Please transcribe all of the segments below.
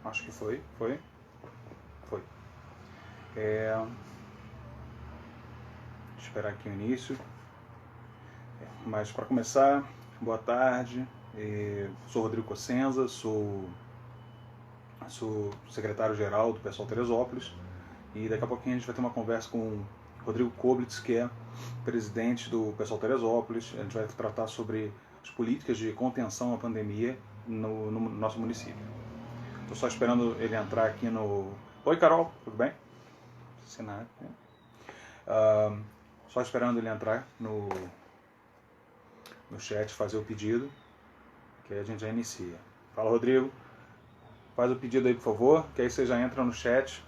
Acho que foi. Foi. É... Esperar aqui o início. Mas para começar, boa tarde. Sou Rodrigo Cossenza, sou secretário-geral do Pessoal Teresópolis. E daqui a pouquinho a gente vai ter uma conversa com o Rodrigo Koblitz, que é presidente do Pessoal Teresópolis. A gente vai tratar sobre as políticas de contenção à pandemia no nosso município. Estou só esperando ele entrar aqui no... Oi, Carol, tudo bem? Assinar. Só esperando ele entrar no chat, fazer o pedido, que aí a gente já inicia. Fala, Rodrigo. Faz o pedido aí, por favor, que aí você já entra no chat.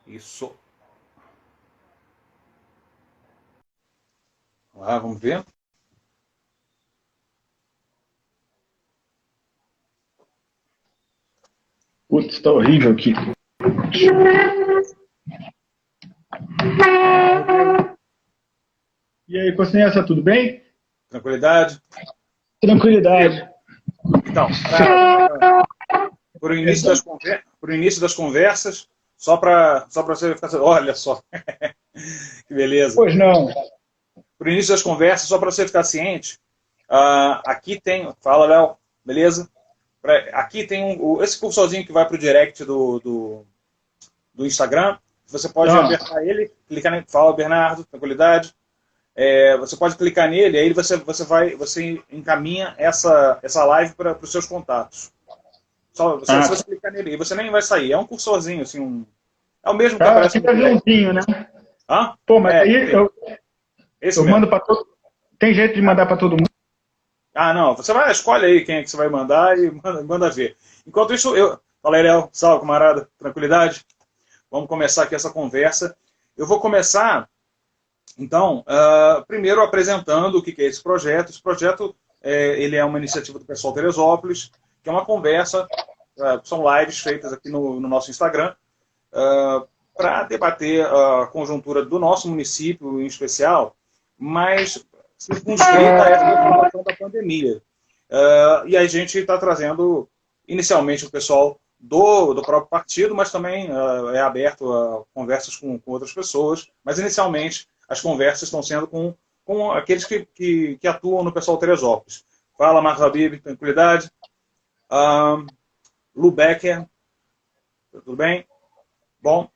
Isso. Lá, vamos ver. Putz, tá horrível aqui. E aí, Cossenza, tudo bem? Tranquilidade? Tranquilidade. Então, por início das conversas, só para você ficar... Olha só, que beleza. Pois não. Por início das conversas, só para você ficar ciente, aqui tem... Fala, Léo, beleza? Aqui tem esse cursorzinho que vai para o direct do Instagram. Você pode apertar ele, clicar nele. Fala, Bernardo, tranquilidade. Você pode clicar nele, aí você encaminha essa live para os seus contatos. Só você clicar nele, e você nem vai sair. É um cursorzinho, assim, é o mesmo que aparece no aviãozinho, né? Hã? Pô, mas aí eu mando para todo... Tem jeito de mandar para todo mundo? Ah, não. Você escolhe aí quem é que você vai mandar e manda ver. Enquanto isso, Fala aí, Léo. Salve, camarada. Tranquilidade? Vamos começar aqui essa conversa. Eu vou começar, então, primeiro apresentando o que é esse projeto. Esse projeto ele é uma iniciativa do Pessoal Teresópolis, que é uma conversa, são lives feitas aqui no nosso Instagram, para debater a conjuntura do nosso município em especial, mas circunscrita a essa situação da pandemia. E a gente está trazendo, inicialmente, o pessoal do próprio partido, mas também é aberto a conversas com outras pessoas, mas inicialmente as conversas estão sendo com aqueles que atuam no Pessoal Teresópolis. Fala, Marcos Habib, tranquilidade. Lu Becker, tudo bem? Bom,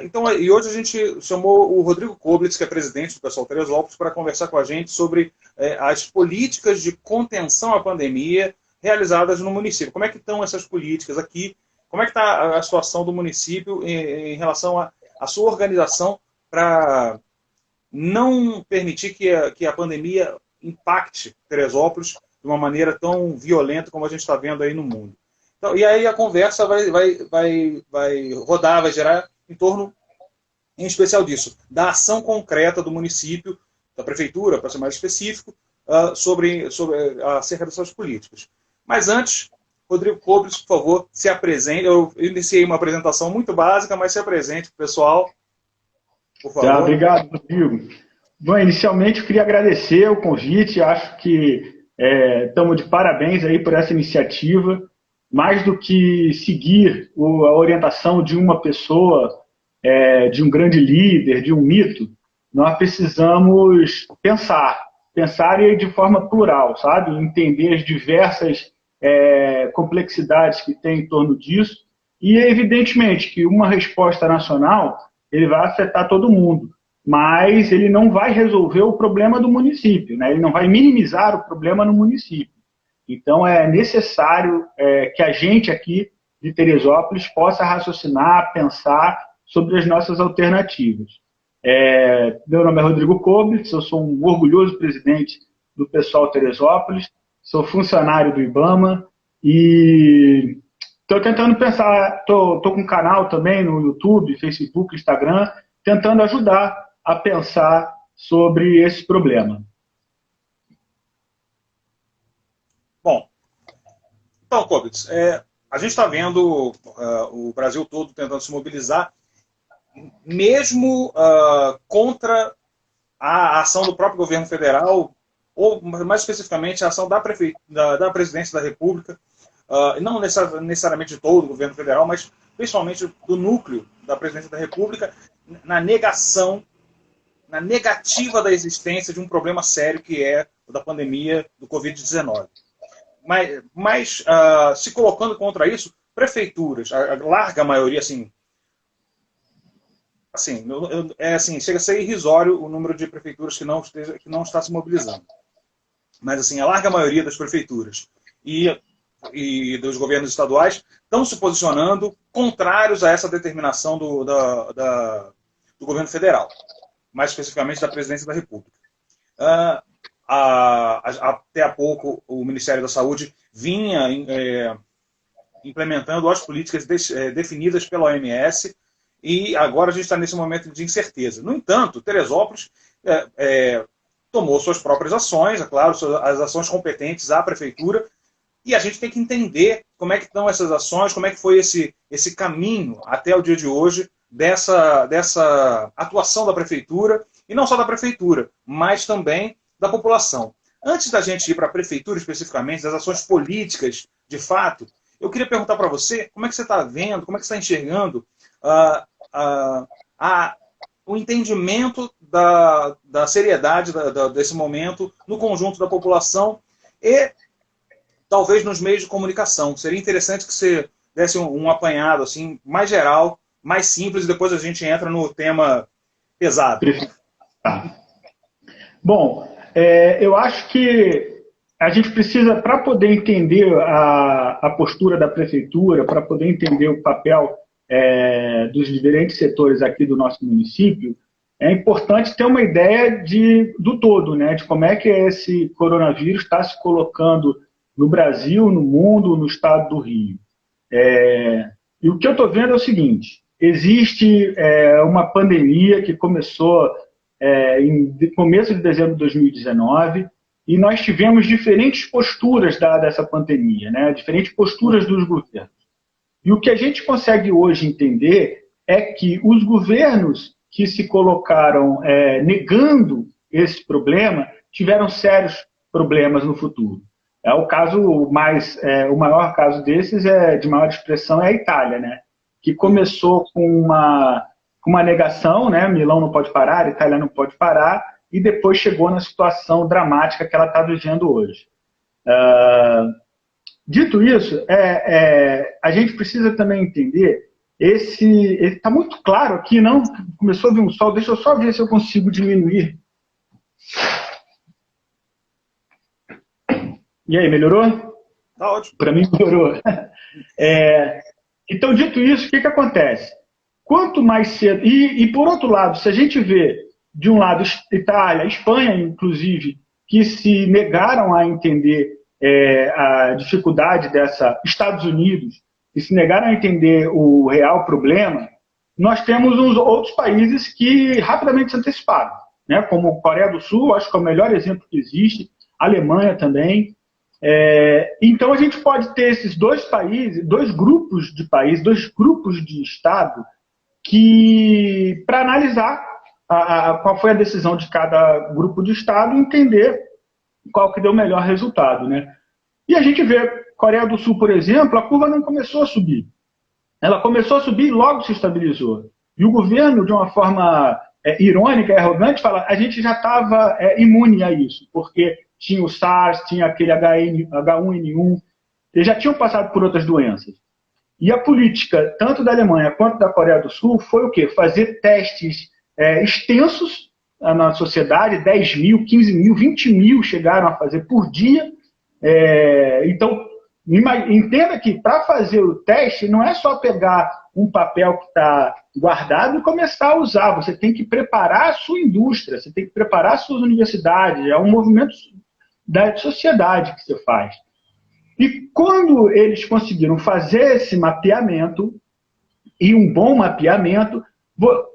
então, e hoje a gente chamou o Rodrigo Koblitz, que é presidente do Pessoal Teresópolis, para conversar com a gente sobre as políticas de contenção à pandemia realizadas no município. Como é que estão essas políticas aqui? Como é que está a situação do município em relação à sua organização para não permitir que a pandemia impacte Teresópolis de uma maneira tão violenta como a gente está vendo aí no mundo? Então, e aí a conversa vai rodar, vai gerar em torno, em especial disso, da ação concreta do município, da prefeitura, para ser mais específico, acerca dessas políticas. Mas antes, Rodrigo Koblitz, por favor, se apresente. Eu iniciei uma apresentação muito básica, mas se apresente para o pessoal, por favor. Obrigado, Rodrigo. Bom, inicialmente eu queria agradecer o convite, acho que estamos de parabéns aí por essa iniciativa. Mais do que seguir a orientação de uma pessoa, de um grande líder, de um mito, nós precisamos pensar e de forma plural, sabe? Entender as diversas complexidades que tem em torno disso e, evidentemente, que uma resposta nacional ele vai afetar todo mundo, mas ele não vai resolver o problema do município, né? Ele não vai minimizar o problema no município. Então, é necessário que a gente aqui de Teresópolis possa raciocinar, pensar sobre as nossas alternativas. Meu nome é Rodrigo Koblitz, eu sou um orgulhoso presidente do Pessoal Teresópolis, sou funcionário do IBAMA e estou tentando pensar, estou com um canal também no YouTube, Facebook, Instagram, tentando ajudar a pensar sobre esse problema. Bom, então, Koblitz, a gente está vendo o Brasil todo tentando se mobilizar, mesmo contra a ação do próprio governo federal ou mais especificamente a ação da Presidência da República, não necessariamente de todo o governo federal, mas principalmente do núcleo da Presidência da República, na negativa da existência de um problema sério que é o da pandemia do Covid-19. Mas se colocando contra isso, prefeituras, a larga maioria, chega a ser irrisório o número de prefeituras que não está se mobilizando. Mas assim, a larga maioria das prefeituras e dos governos estaduais estão se posicionando contrários a essa determinação do governo federal, mais especificamente da Presidência da República. Até há pouco, o Ministério da Saúde vinha implementando as políticas definidas pela OMS, e agora a gente está nesse momento de incerteza. No entanto, Teresópolis tomou suas próprias ações, é claro, as ações competentes à prefeitura, e a gente tem que entender como é que estão essas ações, como é que foi esse caminho até o dia de hoje dessa atuação da prefeitura, e não só da prefeitura, mas também da população. Antes da gente ir para a prefeitura especificamente, das ações políticas, de fato, eu queria perguntar para você como é que você está vendo, como é que você está enxergando o entendimento da seriedade desse momento no conjunto da população e talvez nos meios de comunicação. Seria interessante que você desse um apanhado assim, mais geral, mais simples, e depois a gente entra no tema pesado. Bom, eu acho que a gente precisa, para poder entender a postura da prefeitura, para poder entender o papel dos diferentes setores aqui do nosso município, é importante ter uma ideia do todo, né, de como é que esse coronavírus está se colocando no Brasil, no mundo, no estado do Rio. E o que eu estou vendo é o seguinte: existe uma pandemia que começou em começo de dezembro de 2019, e nós tivemos diferentes posturas dessa pandemia, né, diferentes posturas dos governos. E o que a gente consegue hoje entender é que os governos que se colocaram negando esse problema tiveram sérios problemas no futuro. O caso o maior caso desses, de maior expressão, é a Itália, né? Que começou com uma negação, né? Milão não pode parar, a Itália não pode parar, e depois chegou na situação dramática que ela está vivendo hoje. Dito isso, a gente precisa também entender, está muito claro aqui, não? Começou a vir um sol, deixa eu só ver se eu consigo diminuir. E aí, melhorou? Tá ótimo. Para mim melhorou. Então, dito isso, o que acontece? Quanto mais cedo... E, por outro lado, se a gente vê, de um lado, Itália, Espanha, inclusive, que se negaram a entender a dificuldade Estados Unidos, que se negaram a entender o real problema, nós temos uns outros países que rapidamente se anteciparam, né? Como Coreia do Sul, acho que é o melhor exemplo que existe, Alemanha também. Então a gente pode ter esses dois países, dois grupos de países, dois grupos de Estado, para analisar qual foi a decisão de cada grupo de Estado e entender qual que deu o melhor resultado, né? E a gente vê, Coreia do Sul, por exemplo, a curva não começou a subir. Ela começou a subir e logo se estabilizou. E o governo, de uma forma irônica e arrogante, fala: a gente já estava imune a isso, porque tinha o SARS, tinha aquele H1N1, eles já tinham passado por outras doenças. E a política, tanto da Alemanha quanto da Coreia do Sul, foi o quê? Fazer testes extensos na sociedade, 10 mil, 15 mil, 20 mil chegaram a fazer por dia. Então, entenda que para fazer o teste não é só pegar um papel que está guardado e começar a usar. Você tem que preparar a sua indústria, você tem que preparar as suas universidades. É um movimento da sociedade que você faz. E quando eles conseguiram fazer esse mapeamento, e um bom mapeamento,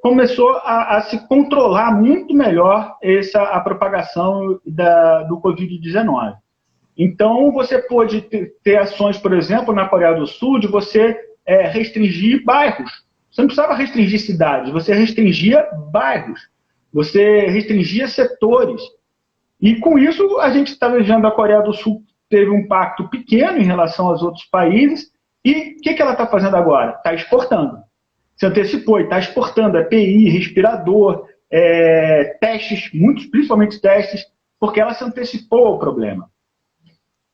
começou a se controlar muito melhor a propagação do Covid-19. Então, você pôde ter ações, por exemplo, na Coreia do Sul, de você restringir bairros. Você não precisava restringir cidades, você restringia bairros, você restringia setores. E com isso, a gente está vendo a Coreia do Sul teve um impacto pequeno em relação aos outros países, e o que ela está fazendo agora? Está exportando. Se antecipou e está exportando EPI, respirador, testes, muitos, principalmente testes, porque ela se antecipou ao problema.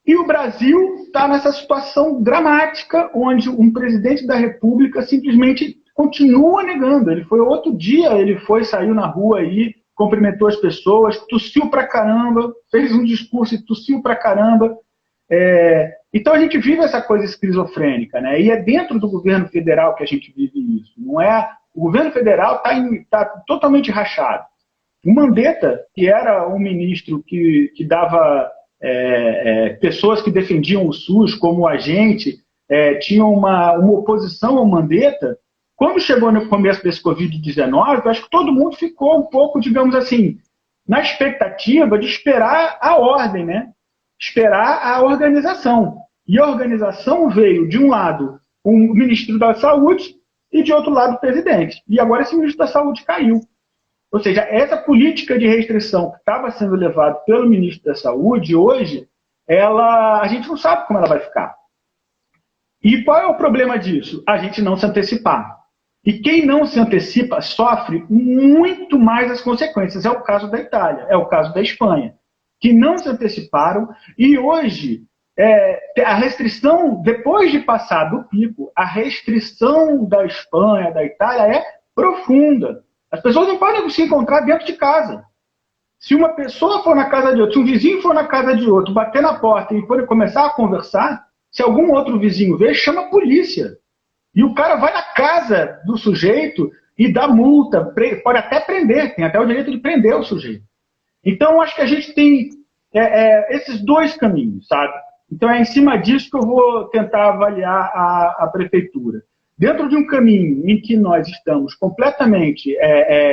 E o Brasil está nessa situação dramática, onde um presidente da República simplesmente continua negando. Ele foi outro dia, saiu na rua aí, cumprimentou as pessoas, tossiu pra caramba, fez um discurso e tossiu pra caramba. Então a gente vive essa coisa esquizofrênica, né? E é dentro do governo federal que a gente vive isso. Não é? O governo federal está totalmente rachado. O Mandetta, que era um ministro que dava pessoas que defendiam o SUS como agente, tinha uma oposição ao Mandetta. Quando chegou no começo desse Covid-19, eu acho que todo mundo ficou um pouco, digamos assim, na expectativa de esperar a ordem, né? Esperar a organização. E a organização veio, de um lado, o ministro da Saúde e, de outro lado, o presidente. E agora esse ministro da Saúde caiu. Ou seja, essa política de restrição que estava sendo levada pelo ministro da Saúde, hoje, a gente não sabe como ela vai ficar. E qual é o problema disso? A gente não se antecipar. E quem não se antecipa sofre muito mais as consequências. É o caso da Itália, é o caso da Espanha, que não se anteciparam. E hoje, a restrição, depois de passar do pico, a restrição da Espanha, da Itália, é profunda. As pessoas não podem se encontrar dentro de casa. Se uma pessoa for na casa de outra, se um vizinho for na casa de outro, bater na porta e for começar a conversar, se algum outro vizinho ver, chama a polícia. E o cara vai na casa do sujeito e dá multa, pode até prender, tem até o direito de prender o sujeito. Então, acho que a gente tem esses dois caminhos, sabe? Então, é em cima disso que eu vou tentar avaliar a prefeitura. Dentro de um caminho em que nós estamos completamente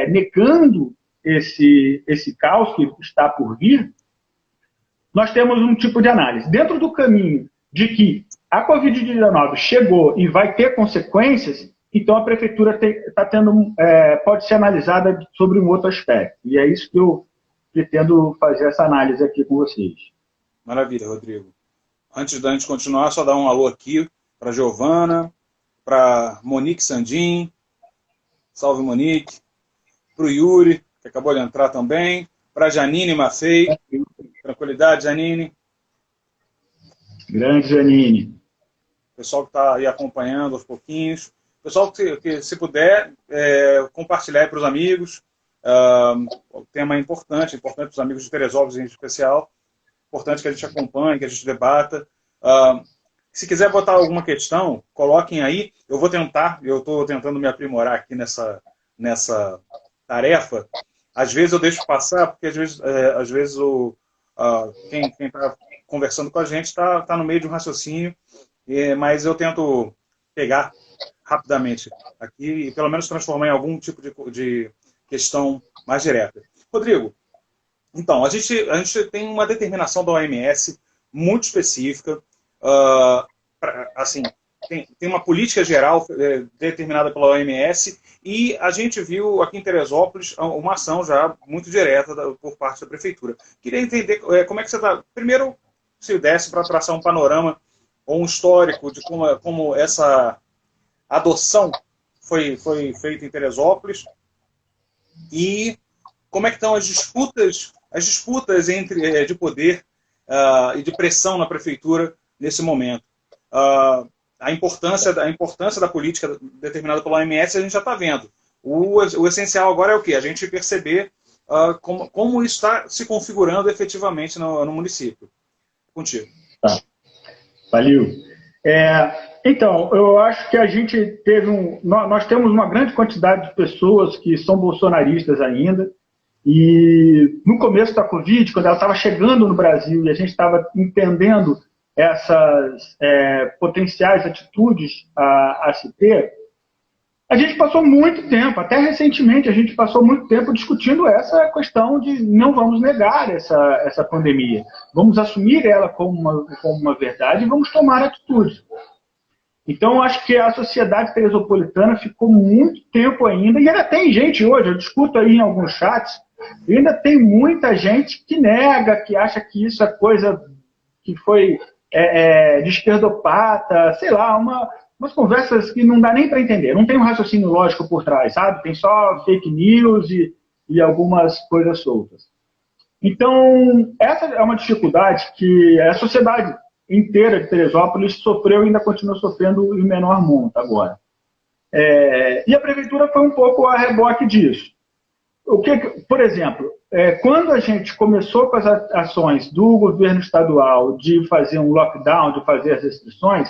negando esse caos que está por vir, nós temos um tipo de análise. Dentro do caminho de que a Covid-19 chegou e vai ter consequências, então a prefeitura pode ser analisada sobre um outro aspecto. E é isso que eu pretendo fazer essa análise aqui com vocês. Maravilha, Rodrigo. Antes da gente continuar, só dar um alô aqui para a Giovana, para Monique Sandim, salve Monique, para o Yuri, que acabou de entrar também, para a Janine Maffei, tranquilidade, Janine. Grande Janine. Pessoal que está aí acompanhando aos pouquinhos. Pessoal que se puder, compartilhar para os amigos. O tema é importante para os amigos de Teresópolis em especial. Importante que a gente acompanhe, que a gente debata. Se quiser botar alguma questão, coloquem aí. Eu estou tentando me aprimorar aqui nessa tarefa. Às vezes eu deixo passar, porque às vezes quem está conversando com a gente está no meio de um raciocínio, mas eu tento pegar rapidamente aqui e pelo menos transformar em algum tipo de questão mais direta. Rodrigo, então, a gente tem uma determinação da OMS muito específica, assim, tem uma política geral determinada pela OMS e a gente viu aqui em Teresópolis uma ação já muito direta por parte da prefeitura. Queria entender como é que você está... Primeiro, se desse para traçar um panorama ou um histórico de como essa adoção foi feita em Teresópolis e como é que estão as disputas de poder e de pressão na prefeitura nesse momento. A importância da política determinada pela OMS a gente já está vendo. O essencial agora é o quê? A gente perceber como isso está se configurando efetivamente no município. Contigo. Tá. Valeu. Então, eu acho que a gente nós temos uma grande quantidade de pessoas que são bolsonaristas ainda, e no começo da Covid, quando ela estava chegando no Brasil e a gente estava entendendo essas potenciais atitudes a se ter, a gente passou muito tempo, até recentemente a gente passou muito tempo discutindo essa questão de não vamos negar essa pandemia, vamos assumir ela como uma verdade e vamos tomar atitudes. Então, acho que a sociedade teresopolitana ficou muito tempo ainda, e ainda tem gente hoje, eu discuto aí em alguns chats, E ainda tem muita gente que nega, que acha que isso é coisa que foi de esquerdopata, sei lá, umas conversas que não dá nem para entender. Não tem um raciocínio lógico por trás, sabe? Tem só fake news e algumas coisas soltas. Então, essa é uma dificuldade que a sociedade inteira de Teresópolis sofreu e ainda continua sofrendo em menor monta agora. E a prefeitura foi um pouco a reboque disso. Por exemplo, quando a gente começou com as ações do governo estadual de fazer um lockdown, de fazer as restrições,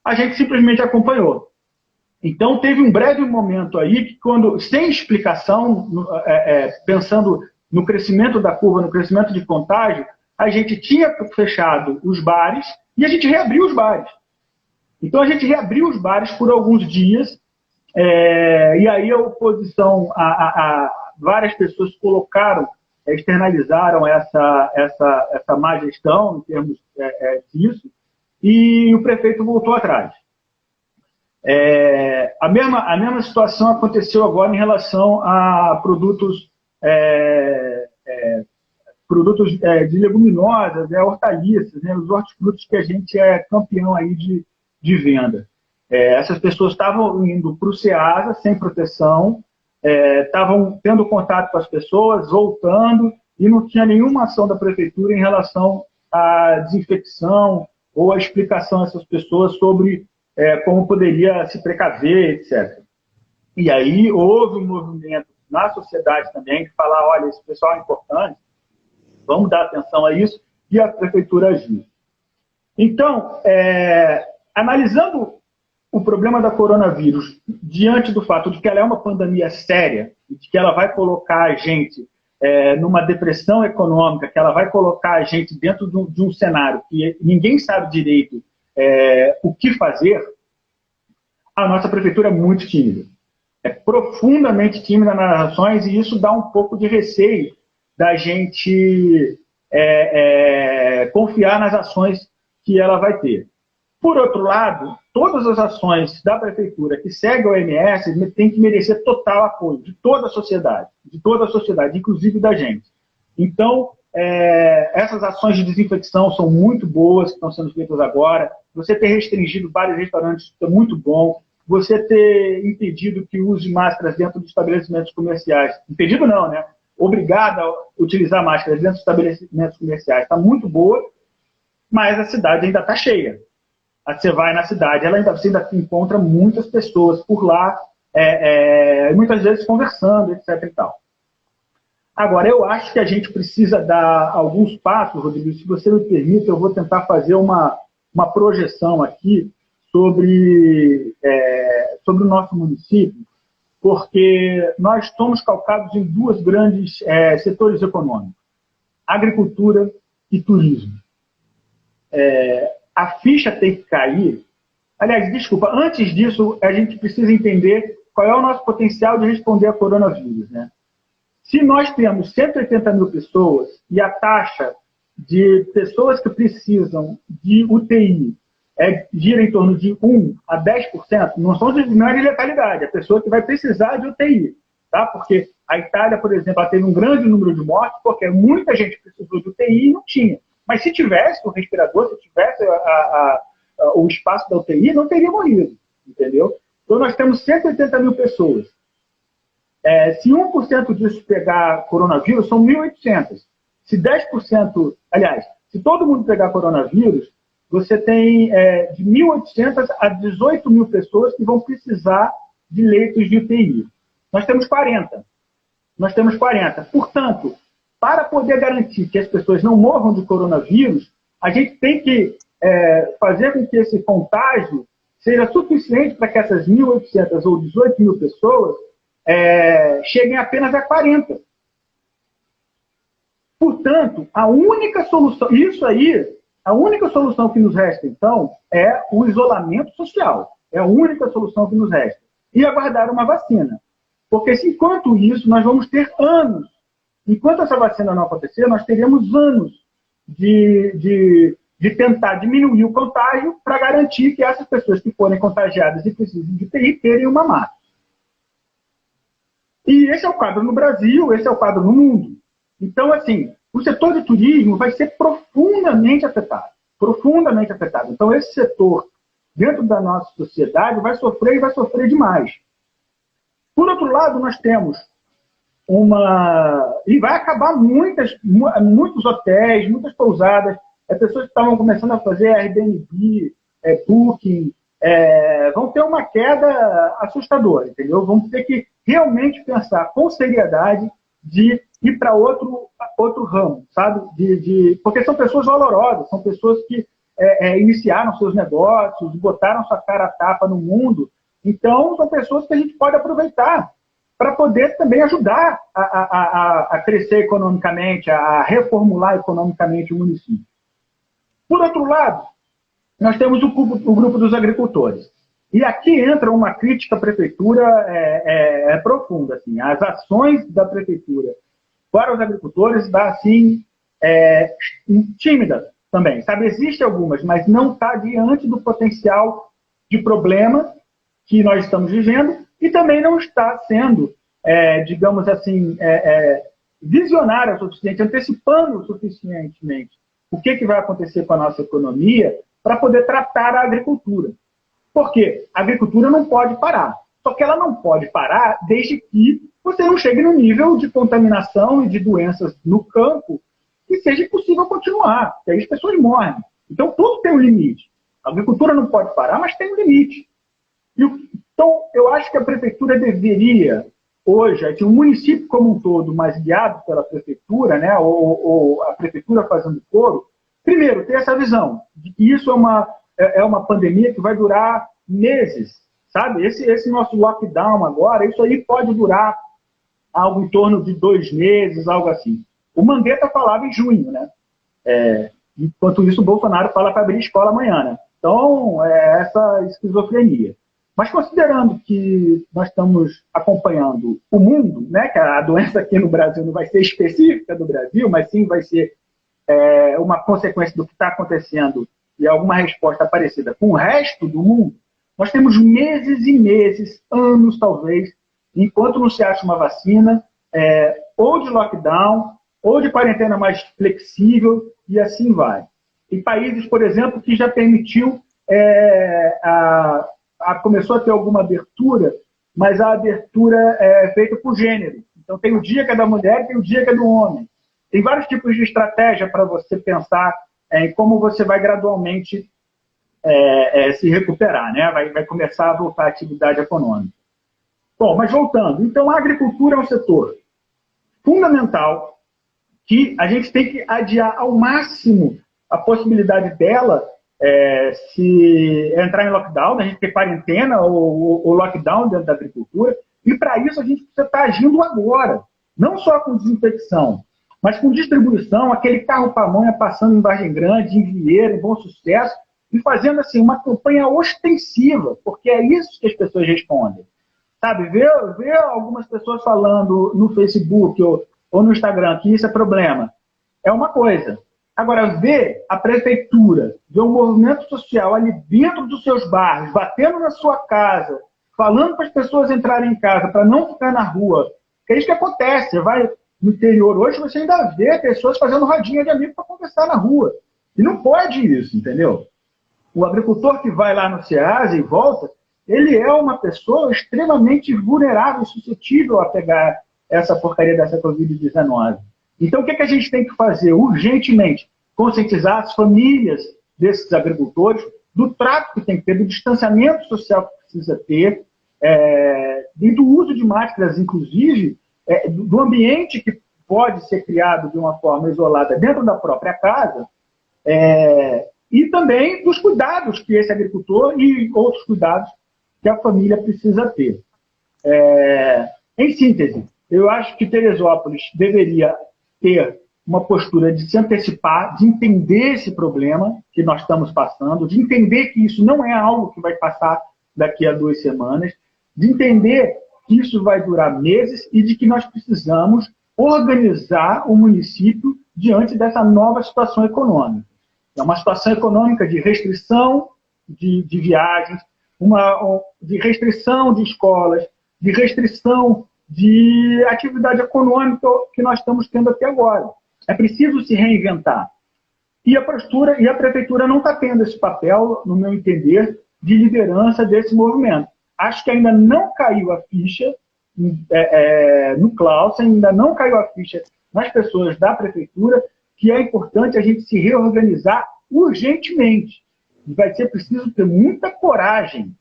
a gente simplesmente acompanhou. Então, teve um breve momento aí que, sem explicação, pensando no crescimento da curva, no crescimento de contágio, a gente tinha fechado os bares e a gente reabriu os bares. Então, a gente reabriu os bares por alguns dias, e aí a oposição, várias pessoas externalizaram essa má gestão em termos disso, e o prefeito voltou atrás. A mesma situação aconteceu agora em relação a produtos de leguminosas, hortaliças, né, os hortifrutos que a gente é campeão aí de venda. Essas pessoas estavam indo para o Ceasa sem proteção, estavam tendo contato com as pessoas, voltando, e não tinha nenhuma ação da prefeitura em relação à desinfecção ou à explicação a essas pessoas sobre como poderia se precaver, etc. E aí houve um movimento na sociedade também de falar, olha, esse pessoal é importante, vamos dar atenção a isso, e a prefeitura agiu. Então, analisando o problema da coronavírus diante do fato de que ela é uma pandemia séria, e de que ela vai colocar a gente numa depressão econômica, que ela vai colocar a gente dentro de um cenário que ninguém sabe direito o que fazer, a nossa prefeitura é muito tímida. É profundamente tímida nas ações, e isso dá um pouco de receio da gente confiar nas ações que ela vai ter. Por outro lado, todas as ações da prefeitura que seguem a OMS têm que merecer total apoio de toda a sociedade, inclusive da gente. Então, essas ações de desinfecção são muito boas, que estão sendo feitas agora. Você ter restringido vários restaurantes é muito bom. Você ter impedido que use máscaras dentro dos estabelecimentos comerciais. Impedido não, né? Obrigado a utilizar máscaras dentro dos estabelecimentos comerciais. Está muito boa, mas a cidade ainda está cheia. Você vai na cidade, você ainda encontra muitas pessoas por lá, muitas vezes conversando, etc. e tal. Agora, eu acho que a gente precisa dar alguns passos, Rodrigo. Se você me permite, eu vou tentar fazer uma projeção aqui sobre o nosso município, porque nós somos calcados em dois grandes setores econômicos, agricultura e turismo. A ficha tem que cair. Aliás, desculpa, antes disso, a gente precisa entender qual é o nosso potencial de responder a coronavírus, né? Se nós temos 180 mil pessoas e a taxa de pessoas que precisam de UTI gira em torno de 1 a 10%, não é de letalidade, é a pessoa que vai precisar de UTI, tá? Porque a Itália, por exemplo, ela teve um grande número de mortes porque muita gente precisou de UTI e não tinha. Mas se tivesse o respirador, se tivesse o espaço da UTI, não teria morrido, entendeu? Então nós temos 180 mil pessoas. Se 1% disso pegar coronavírus, são 1.800. Se 10%, aliás, se todo mundo pegar coronavírus, você tem de 1.800 a 18 mil pessoas que vão precisar de leitos de UTI. Nós temos 40. Portanto, para poder garantir que as pessoas não morram de coronavírus, a gente tem que fazer com que esse contágio seja suficiente para que essas 1.800 ou 18 mil pessoas cheguem apenas a 40. Portanto, a única solução que nos resta, então, é o isolamento social. É a única solução que nos resta. E aguardar uma vacina. Porque, enquanto isso, nós vamos ter anos. Enquanto essa vacina não acontecer, nós teremos anos de tentar diminuir o contágio para garantir que essas pessoas que forem contagiadas e precisem de UTI terem uma máscara. E esse é o quadro no Brasil, esse é o quadro no mundo. Então, assim, o setor de turismo vai ser profundamente afetado. Profundamente afetado. Então, esse setor, dentro da nossa sociedade, vai sofrer e vai sofrer demais. Por outro lado, nós temos e vai acabar muitos hotéis, muitas pousadas, pessoas que estavam começando a fazer Airbnb, Booking, vão ter uma queda assustadora, entendeu? Vamos ter que realmente pensar com seriedade de ir para outro ramo, sabe? Porque são pessoas valorosas, são pessoas que iniciaram seus negócios, botaram sua cara a tapa no mundo. Então, são pessoas que a gente pode aproveitar para poder também ajudar a crescer economicamente, a reformular economicamente o município. Por outro lado, nós temos o grupo dos agricultores. E aqui entra uma crítica à prefeitura profunda. Assim, as ações da prefeitura para os agricultores está assim, tímida também. Sabe? Existem algumas, mas não está diante do potencial de problema que nós estamos vivendo e também não está sendo, digamos assim, visionária o suficiente, antecipando suficientemente o que vai acontecer com a nossa economia para poder tratar a agricultura. Por quê? A agricultura não pode parar. Só que ela não pode parar desde que você não chegue no nível de contaminação e de doenças no campo que seja possível continuar, porque aí as pessoas morrem. Então, tudo tem um limite. A agricultura não pode parar, mas tem um limite. Então, eu acho que a prefeitura deveria, hoje, o município como um todo, mas guiado pela prefeitura, né, ou a prefeitura fazendo coro, primeiro, ter essa visão de que isso é uma pandemia que vai durar meses, sabe? Esse nosso lockdown agora, isso aí pode durar algo em torno de 2 meses, algo assim. O Mandetta falava em junho, né? Enquanto isso, o Bolsonaro fala para abrir escola amanhã, né? Então, essa esquizofrenia. Mas considerando que nós estamos acompanhando o mundo, né, que a doença aqui no Brasil não vai ser específica do Brasil, mas sim vai ser uma consequência do que está acontecendo e alguma resposta parecida com o resto do mundo, nós temos meses e meses, anos talvez, enquanto não se acha uma vacina, ou de lockdown, ou de quarentena mais flexível, e assim vai. Em países, por exemplo, que já permitiu, começou a ter alguma abertura, mas a abertura é feita por gênero. Então tem o dia que é da mulher e tem o dia que é do homem. Tem vários tipos de estratégia para você pensar em como você vai gradualmente se recuperar, né? Vai começar a voltar à atividade econômica. Bom, mas voltando. Então, a agricultura é um setor fundamental que a gente tem que adiar ao máximo a possibilidade dela se entrar em lockdown, a gente ter quarentena ou lockdown dentro da agricultura. E, para isso, a gente precisa estar agindo agora. Não só com desinfecção, mas com distribuição, aquele carro-pamonha passando em Vargem Grande, em Vieira, em Bom Sucesso, e fazendo assim, uma campanha ostensiva, porque é isso que as pessoas respondem. Sabe, ver algumas pessoas falando no Facebook ou no Instagram que isso é problema, é uma coisa. Agora, ver a prefeitura, ver o movimento social ali dentro dos seus bairros, batendo na sua casa, falando para as pessoas entrarem em casa, para não ficar na rua, que é isso que acontece. Você vai no interior hoje, você ainda vê pessoas fazendo rodinha de amigos para conversar na rua. E não pode isso, entendeu? O agricultor que vai lá no SEASA e volta, ele é uma pessoa extremamente vulnerável e suscetível a pegar essa porcaria dessa Covid-19. Então, o que a gente tem que fazer urgentemente? Conscientizar as famílias desses agricultores do trato que tem que ter, do distanciamento social que precisa ter, e do uso de máscaras, inclusive, do ambiente que pode ser criado de uma forma isolada dentro da própria casa, e também dos cuidados que esse agricultor e outros cuidados que a família precisa ter. Em síntese, eu acho que Teresópolis deveria ter uma postura de se antecipar, de entender esse problema que nós estamos passando, de entender que isso não é algo que vai passar daqui a 2 semanas, de entender que isso vai durar meses e de que nós precisamos organizar o município diante dessa nova situação econômica. É uma situação econômica de restrição de viagens, de restrição de escolas, de restrição de atividade econômica que nós estamos tendo até agora. É preciso se reinventar. E a prefeitura não está tendo esse papel, no meu entender, de liderança desse movimento. Acho que ainda não caiu a ficha no Clausen, ainda não caiu a ficha nas pessoas da prefeitura, que é importante a gente se reorganizar urgentemente. Vai ser preciso ter muita coragem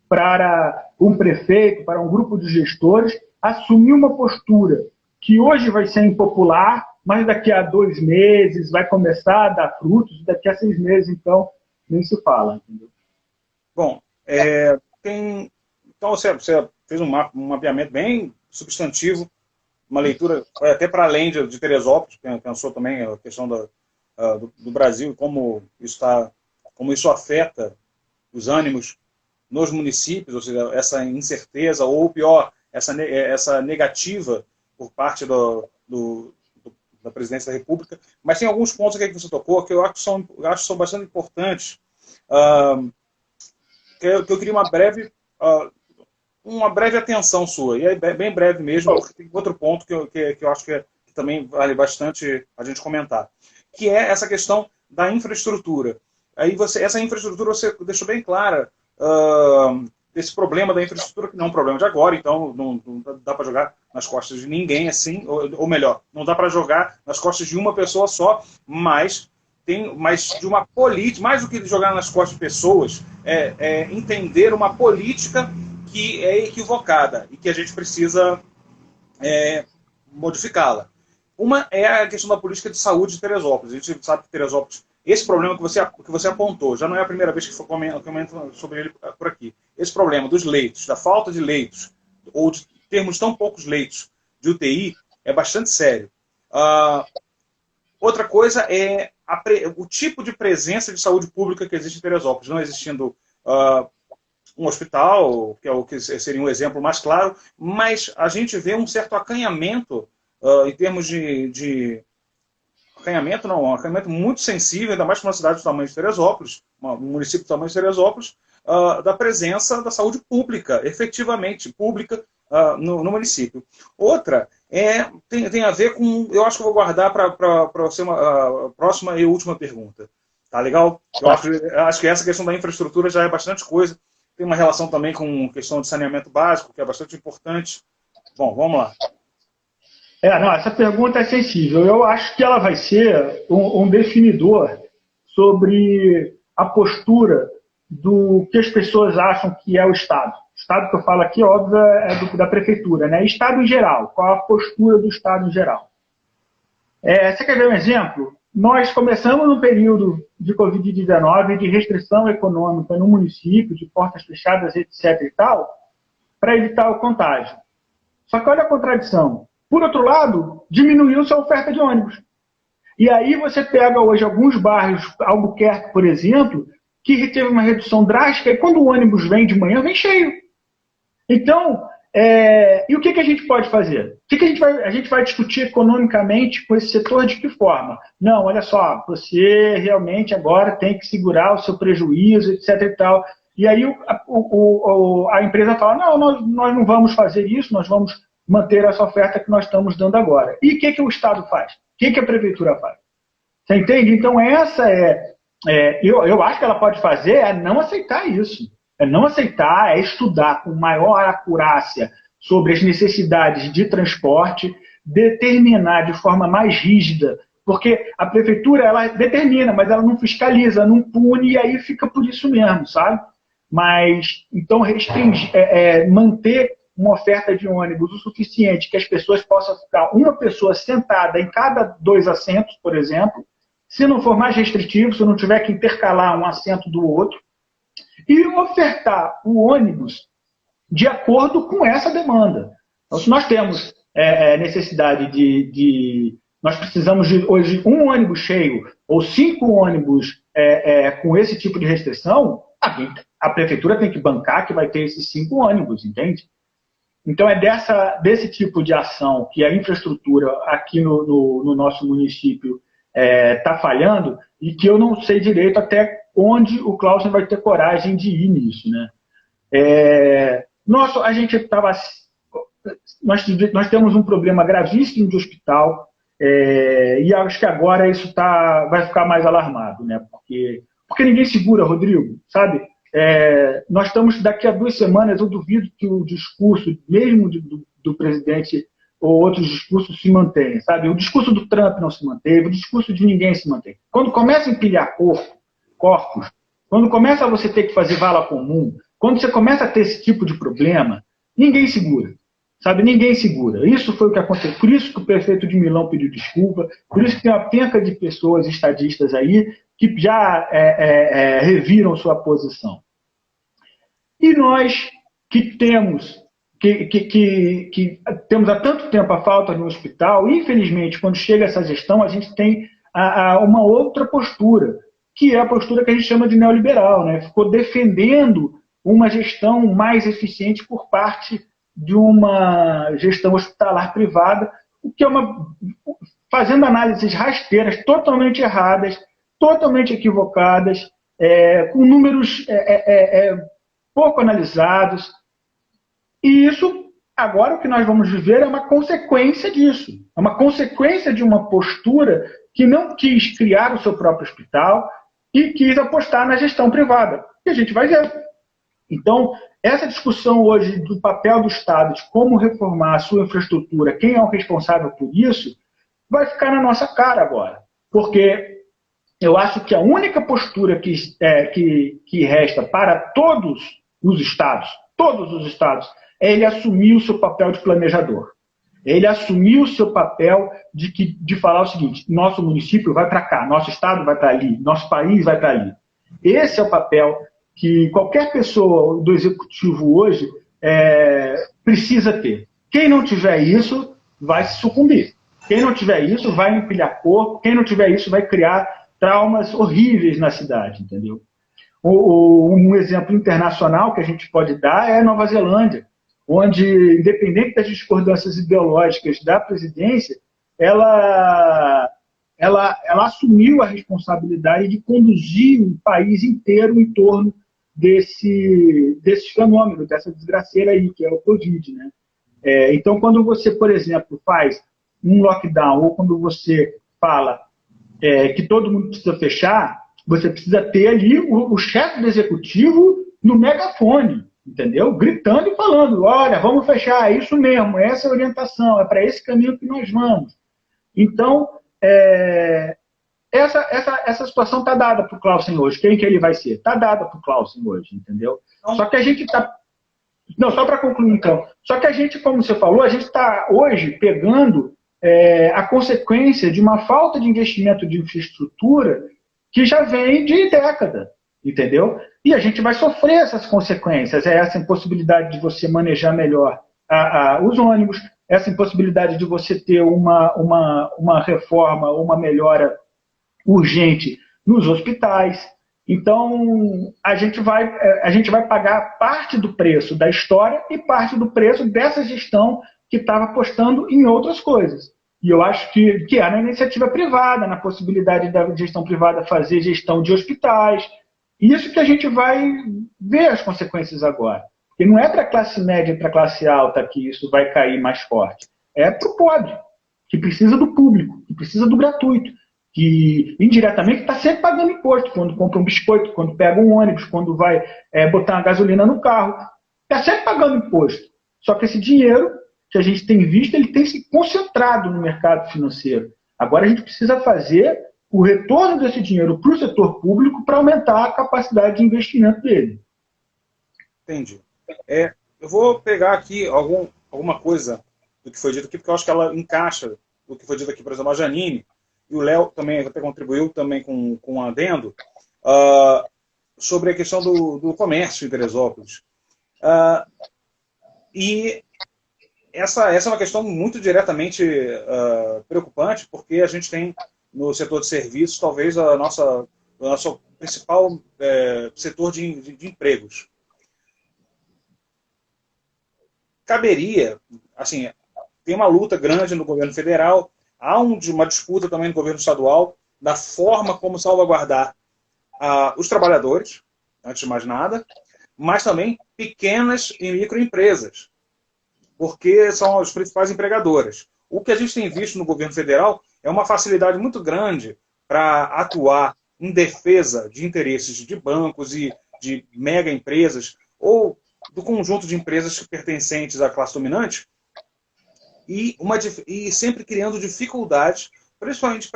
para um prefeito, para um grupo de gestores, assumir uma postura que hoje vai ser impopular, mas daqui a 2 meses vai começar a dar frutos, e daqui a 6 meses, então, nem se fala. Entendeu? Bom, então você fez um mapeamento bem substantivo, uma leitura até para além de Teresópolis, pensou também a questão do Brasil e como isso afeta os ânimos nos municípios, ou seja, essa incerteza, ou pior, essa negativa por parte da Presidência da República. Mas tem alguns pontos aqui que você tocou que eu acho que são bastante importantes, que eu queria uma breve atenção sua, e é bem breve mesmo, porque tem outro ponto que eu acho que também vale bastante a gente comentar, que é essa questão da infraestrutura. Aí essa infraestrutura você deixou bem clara, esse problema da infraestrutura, que não é um problema de agora, então não dá para jogar nas costas de ninguém assim, ou melhor, não dá para jogar nas costas de uma pessoa só, mas de uma política, mais do que jogar nas costas de pessoas, entender uma política que é equivocada e que a gente precisa modificá-la. Uma é a questão da política de saúde de Teresópolis. A gente sabe que Teresópolis, esse problema que você apontou, já não é a primeira vez que eu comento sobre ele por aqui. Esse problema dos leitos, da falta de leitos, ou de termos tão poucos leitos de UTI, é bastante sério. Outra coisa é o tipo de presença de saúde pública que existe em Teresópolis, não existindo um hospital, que é o que seria um exemplo mais claro, mas a gente vê um certo acanhamento em termos de acanhamento, não, um acanhamento muito sensível, ainda mais para uma cidade do tamanho de Teresópolis, um município do tamanho de Teresópolis, da presença da saúde pública, efetivamente pública, no município. Outra tem a ver com, eu acho que eu vou guardar para ser uma próxima e última pergunta. Tá legal? Eu acho que essa questão da infraestrutura já é bastante coisa. Tem uma relação também com questão de saneamento básico, que é bastante importante. Bom, vamos lá. Essa pergunta é sensível. Eu acho que ela vai ser um definidor sobre a postura do que as pessoas acham que é o Estado. O Estado que eu falo aqui, óbvio, é da prefeitura, né? Estado em geral. Qual a postura do Estado em geral? Você quer ver um exemplo? Nós começamos no período de Covid-19, de restrição econômica no município, de portas fechadas, etc. e tal, para evitar o contágio. Só que olha a contradição. Por outro lado, diminuiu-se a oferta de ônibus. E aí você pega hoje alguns bairros, Albuquerque, por exemplo, que teve uma redução drástica, e quando o ônibus vem de manhã, vem cheio. Então, e o que a gente pode fazer? O que a gente vai discutir economicamente com esse setor de que forma? Não, olha só, você realmente agora tem que segurar o seu prejuízo, etc. e tal. E aí a empresa fala, não, nós não vamos fazer isso, nós vamos manter essa oferta que nós estamos dando agora. E o que o Estado faz? O que a prefeitura faz? Você entende? Então essa eu acho que ela pode fazer é não aceitar isso. É não aceitar, é estudar com maior acurácia sobre as necessidades de transporte, determinar de forma mais rígida, porque a prefeitura ela determina, mas ela não fiscaliza, não pune, e aí fica por isso mesmo, sabe? Mas, então, manter uma oferta de ônibus o suficiente que as pessoas possam ficar uma pessoa sentada em cada 2 assentos, por exemplo, se não for mais restritivo, se não tiver que intercalar um assento do outro, e ofertar o ônibus de acordo com essa demanda. Então, se nós temos necessidade nós precisamos de hoje um ônibus cheio ou 5 ônibus com esse tipo de restrição, a prefeitura tem que bancar que vai ter esses 5 ônibus, entende? Então é desse tipo de ação que a infraestrutura aqui no nosso município está falhando e que eu não sei direito até onde o Clausen vai ter coragem de ir nisso, né? A gente estava nós temos um problema gravíssimo de hospital, e acho que agora isso vai ficar mais alarmado, né? Porque ninguém segura, Rodrigo, sabe? Nós estamos, daqui a 2 semanas, eu duvido que o discurso, mesmo do presidente ou outros discursos, se mantenha, sabe? O discurso do Trump não se manteve, o discurso de ninguém se mantém. Quando começa a empilhar corpos, quando começa você ter que fazer vala comum, quando você começa a ter esse tipo de problema, ninguém segura. Sabe, ninguém segura. Isso foi o que aconteceu. Por isso que o prefeito de Milão pediu desculpa, por isso que tem uma penca de pessoas estadistas aí que já reviram sua posição. E nós que temos há tanto tempo a falta de um hospital, infelizmente, quando chega essa gestão, a gente tem uma outra postura, que é a postura que a gente chama de neoliberal, né? Ficou defendendo uma gestão mais eficiente por parte de uma gestão hospitalar privada, o que é fazendo análises rasteiras totalmente erradas, totalmente equivocadas, com números pouco analisados. E isso, agora o que nós vamos viver é uma consequência disso. É uma consequência de uma postura que não quis criar o seu próprio hospital e quis apostar na gestão privada. E a gente vai ver. Então, essa discussão hoje do papel do Estado, de como reformar a sua infraestrutura, quem é o responsável por isso, vai ficar na nossa cara agora. Porque eu acho que a única postura que resta para todos os Estados, é ele assumir o seu papel de planejador. Ele assumir o seu papel de falar o seguinte: nosso município vai para cá, nosso Estado vai para ali, nosso país vai para ali. Esse é o papel que qualquer pessoa do executivo hoje precisa ter. Quem não tiver isso, vai se sucumbir. Quem não tiver isso, vai empilhar corpo. Quem não tiver isso, vai criar traumas horríveis na cidade, entendeu? Um exemplo internacional que a gente pode dar é Nova Zelândia, onde, independente das discordâncias ideológicas da presidência, ela assumiu a responsabilidade de conduzir o país inteiro em torno desse fenômeno, dessa desgraceira aí, que é o Covid, né? Então, quando você, por exemplo, faz um lockdown, ou quando você fala que todo mundo precisa fechar, você precisa ter ali o chefe do executivo no megafone, entendeu? Gritando e falando: olha, vamos fechar, é isso mesmo, essa é a orientação, é para esse caminho que nós vamos. Então, essa situação está dada para o Clausen hoje. Quem que ele vai ser? Está dada para o Clausen hoje, entendeu? Só que a gente está... Não, só para concluir, então. Só que a gente, como você falou, a gente está hoje pegando a consequência de uma falta de investimento de infraestrutura que já vem de década, entendeu? E a gente vai sofrer essas consequências. Essa impossibilidade de você manejar melhor os ônibus, essa impossibilidade de você ter uma reforma, uma melhora urgente nos hospitais. Então, a gente vai pagar parte do preço da história e parte do preço dessa gestão que estava apostando em outras coisas. E eu acho que é na iniciativa privada, na possibilidade da gestão privada fazer gestão de hospitais. Isso que a gente vai ver as consequências agora. Porque não é para a classe média e para a classe alta que isso vai cair mais forte. É para o pobre, que precisa do público, que precisa do gratuito, que indiretamente está sempre pagando imposto, quando compra um biscoito, quando pega um ônibus, quando vai botar uma gasolina no carro. Está sempre pagando imposto. Só que esse dinheiro que a gente tem visto, ele tem se concentrado no mercado financeiro. Agora a gente precisa fazer o retorno desse dinheiro para o setor público para aumentar a capacidade de investimento dele. Entendi. Eu vou pegar aqui alguma coisa do que foi dito aqui, porque eu acho que ela encaixa do que foi dito aqui, por exemplo, a Janine, e o Léo também até contribuiu também com um adendo, sobre a questão do comércio em Teresópolis. E essa é uma questão muito diretamente preocupante, porque a gente tem no setor de serviços talvez o nosso principal setor de empregos. Caberia, assim, tem uma luta grande no governo federal, há uma disputa também no governo estadual da forma como salvaguardar os trabalhadores, antes de mais nada, mas também pequenas e microempresas. porque são as principais empregadoras. O que a gente tem visto no governo federal é uma facilidade muito grande para atuar em defesa de interesses de bancos e de mega empresas ou do conjunto de empresas pertencentes à classe dominante e sempre criando dificuldades, principalmente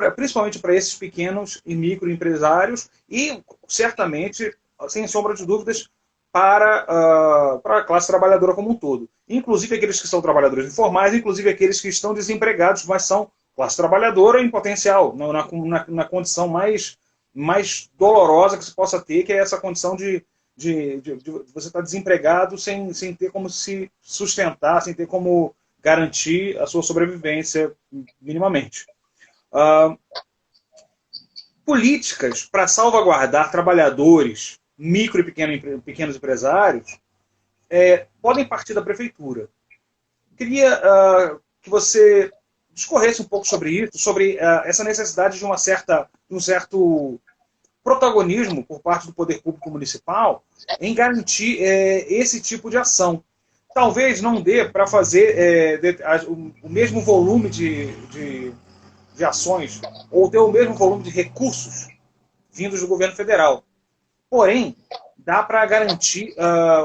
para esses pequenos e microempresários e, certamente, sem sombra de dúvidas, para a classe trabalhadora como um todo. Inclusive aqueles que são trabalhadores informais, inclusive aqueles que estão desempregados, mas são classe trabalhadora em potencial, na condição mais dolorosa que se possa ter, que é essa condição de você estar desempregado sem ter como se sustentar, sem ter como garantir a sua sobrevivência minimamente. Políticas para salvaguardar trabalhadores, micro e pequenos empresários, podem partir da prefeitura. Queria que você discorresse um pouco sobre isso, sobre essa necessidade de um certo protagonismo por parte do poder público municipal em garantir esse tipo de ação. Talvez não dê para fazer o mesmo volume de ações ou ter o mesmo volume de recursos vindos do governo federal. Porém, dá para garantir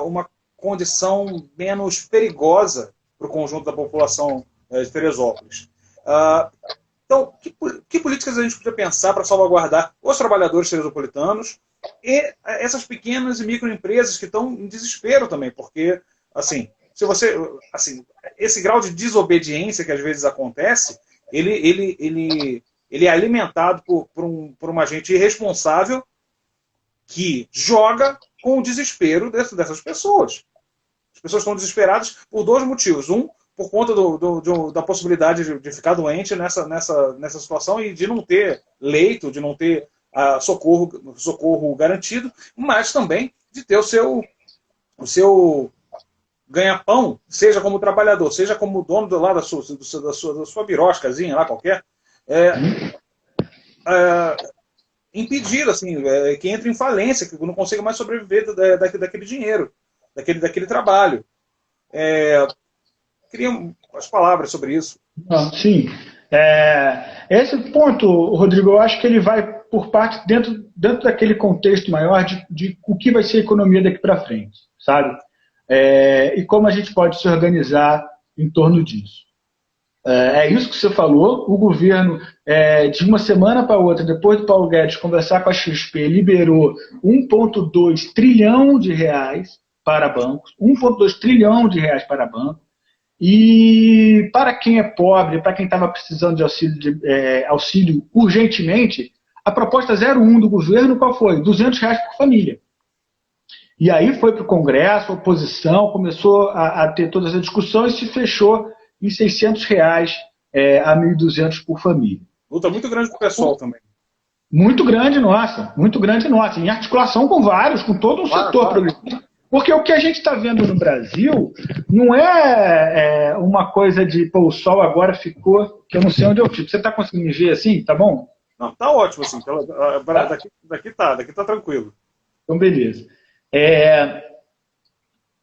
uma condição menos perigosa para o conjunto da população de Teresópolis. Então, que políticas a gente podia pensar para salvaguardar os trabalhadores teresopolitanos e essas pequenas e microempresas que estão em desespero também? Porque, esse grau de desobediência que às vezes acontece, ele é alimentado por uma gente irresponsável que joga com o desespero dessas pessoas. As pessoas estão desesperadas por dois motivos. Um, por conta da possibilidade de ficar doente nessa situação e de não ter leito, de não ter socorro garantido, mas também de ter o seu ganha-pão, seja como trabalhador, seja como dono da sua biroscazinha lá qualquer, impedido, assim, que entre em falência, que não consiga mais sobreviver daquele dinheiro, daquele trabalho. Queria as palavras sobre isso. Sim. Esse ponto, Rodrigo, eu acho que ele vai por parte dentro daquele contexto maior de o que vai ser a economia daqui para frente, sabe? E como a gente pode se organizar em torno disso. É isso que você falou. O governo, de uma semana para outra, depois do Paulo Guedes conversar com a XP, liberou 1,2 trilhão de reais para bancos, 1,2 trilhão de reais para bancos. E para quem é pobre, para quem estava precisando de auxílio urgentemente, a proposta 01 do governo, qual foi? R$200 por família. E aí foi para o Congresso, a oposição, começou a ter toda essa discussão e se fechou em R$600 a R$1.200 por família. Luta muito grande para o pessoal também. Muito grande, nossa. Muito grande, nossa. Em articulação com vários, com todo um setor progressista. Porque o que a gente está vendo no Brasil não é uma coisa de, o sol agora ficou, que eu não sei onde eu fico. Você está conseguindo me ver assim? Tá bom? Não, tá ótimo assim. Daqui tá tranquilo. Então, beleza.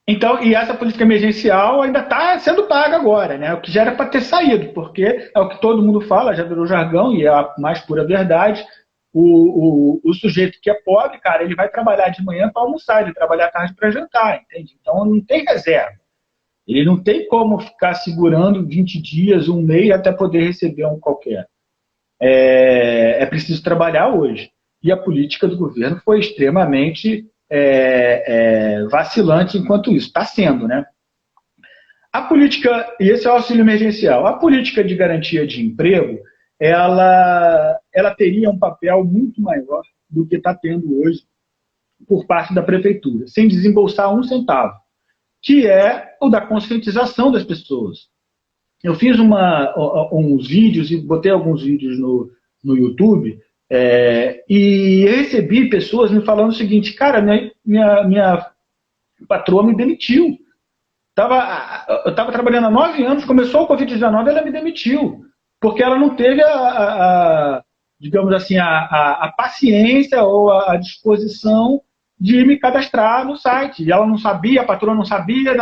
Então, e essa política emergencial ainda está sendo paga agora, né? O que já era para ter saído, porque é o que todo mundo fala, já virou jargão e é a mais pura verdade. O sujeito que é pobre, cara, ele vai trabalhar de manhã para almoçar, ele trabalha à tarde para jantar, entende? Então não tem reserva. Ele não tem como ficar segurando 20 dias, um mês, até poder receber um qualquer. É preciso trabalhar hoje. E a política do governo foi extremamente vacilante enquanto isso. Está sendo, né? A política, e esse é o auxílio emergencial, a política de garantia de emprego, ela teria um papel muito maior do que está tendo hoje por parte da prefeitura, sem desembolsar um centavo, que é o da conscientização das pessoas. Eu fiz uns vídeos, e botei alguns vídeos no YouTube, e recebi pessoas me falando o seguinte: cara, minha patroa me demitiu. Eu estava trabalhando há 9 anos, começou o Covid-19, ela me demitiu. Porque ela não teve digamos assim, a paciência ou a disposição de me cadastrar no site. E ela não sabia, a patroa não sabia,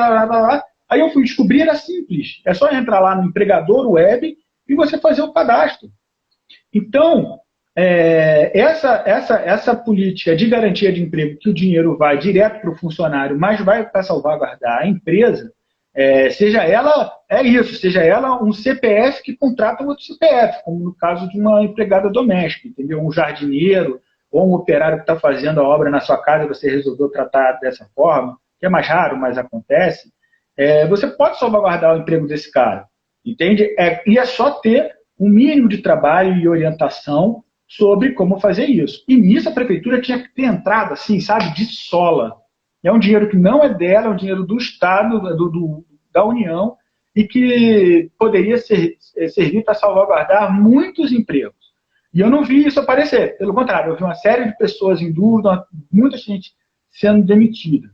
Aí eu fui descobrir, era simples. É só entrar lá no empregador web e você fazer o cadastro. Então, essa política de garantia de emprego, que o dinheiro vai direto para o funcionário, mas vai para salvaguardar a empresa, seja ela um CPF que contrata um outro CPF, como no caso de uma empregada doméstica, entendeu? Um jardineiro ou um operário que está fazendo a obra na sua casa e você resolveu tratar dessa forma, que é mais raro, mas acontece, você pode salvaguardar o emprego desse cara, entende? E é só ter um mínimo de trabalho e orientação sobre como fazer isso. E nisso a prefeitura tinha que ter entrado, assim, sabe, de sola. É um dinheiro que não é dela, é um dinheiro do Estado, da União, e que poderia servir para salvaguardar muitos empregos. E eu não vi isso aparecer. Pelo contrário, eu vi uma série de pessoas em dúvida, muita gente sendo demitida.